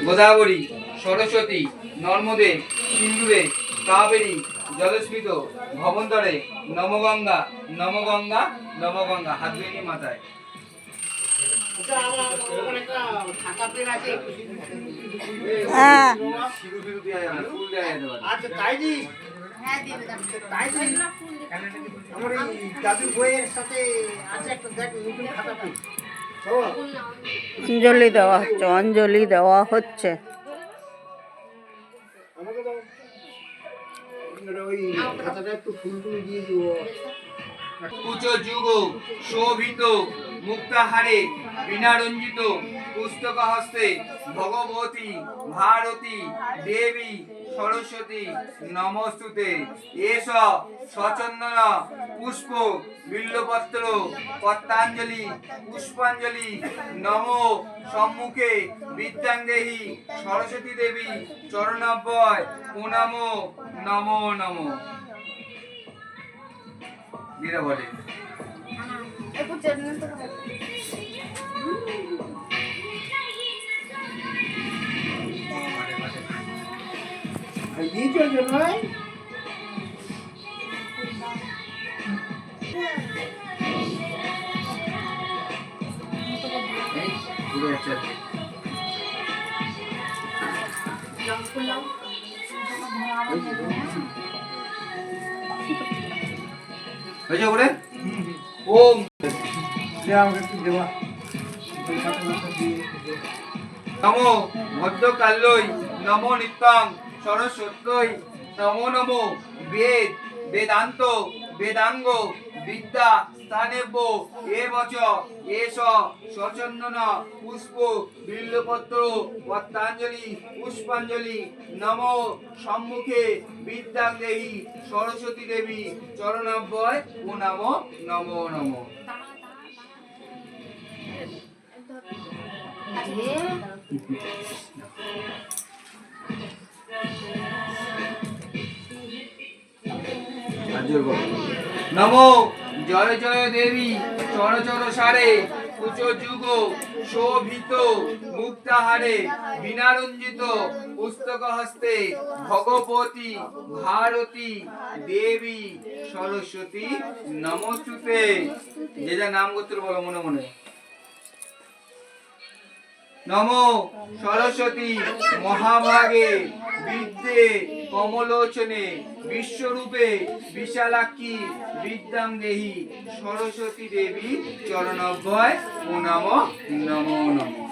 গোদাবরী, সরস্বতী, নর্মদে, সিন্ধুরে, কাবেরী, জলস্মিত, ভবন্তরে, নমগঙ্গা, নমগঙ্গা, নমগঙ্গা। হাত ধুয়ে নিয়ে মাথায়। অঞ্জলি দেওয়া হচ্ছে, অঞ্জলি দেওয়া হচ্ছে। কুচ যুগ শোভিত মুক্তাহারে বীণারঞ্জিত পুস্তক হস্তে ভগবতী ভারতী দেবী সরস্বতী নমস্তুতে। এষ সচন্দন পুষ্প বিল্লপত্র পত্রাঞ্জলি পুষ্পাঞ্জলি নমো সম্মুখে বিদ্যাং দেহি সরস্বতী দেবী চরণাভ্যয় প্রণামো নমো নমো। গীতা বলে ওম নমো ভদ্রকাল্যই নমো নিত্যং সরস্বত্যই নমো নমো বেদ বেদান্ত বেদাঙ্গ বিদ্যা স্থানেভ্য এবচ এষ সচন্দন পুষ্প বিল্লপত্র পত্রাঞ্জলি পুষ্পাঞ্জলি নমো সম্মুখে বিদ্যাং দেহি সরস্বতী দেবী চরণাভ্যয় প্রণামো নমো নমো। নমো জয় জয় দেবী চরচর সারে কুচ যুগ শোভিত মুক্তাহারে বীণারঞ্জিত পুস্তক হস্তে ভগবতী ভারতী দেবী সরস্বতী নমস্তুতে। যে যা নাম গোত্র বলো মনে মনে। নমো সরস্বতী মহাভাগে বিদ্যে কমলোচনে বিশ্বরূপে বিশালাক্ষী বিদ্যাং দেহি সরস্বতী দেবী চরণাভ্যয় প্রণামো নমো নমো।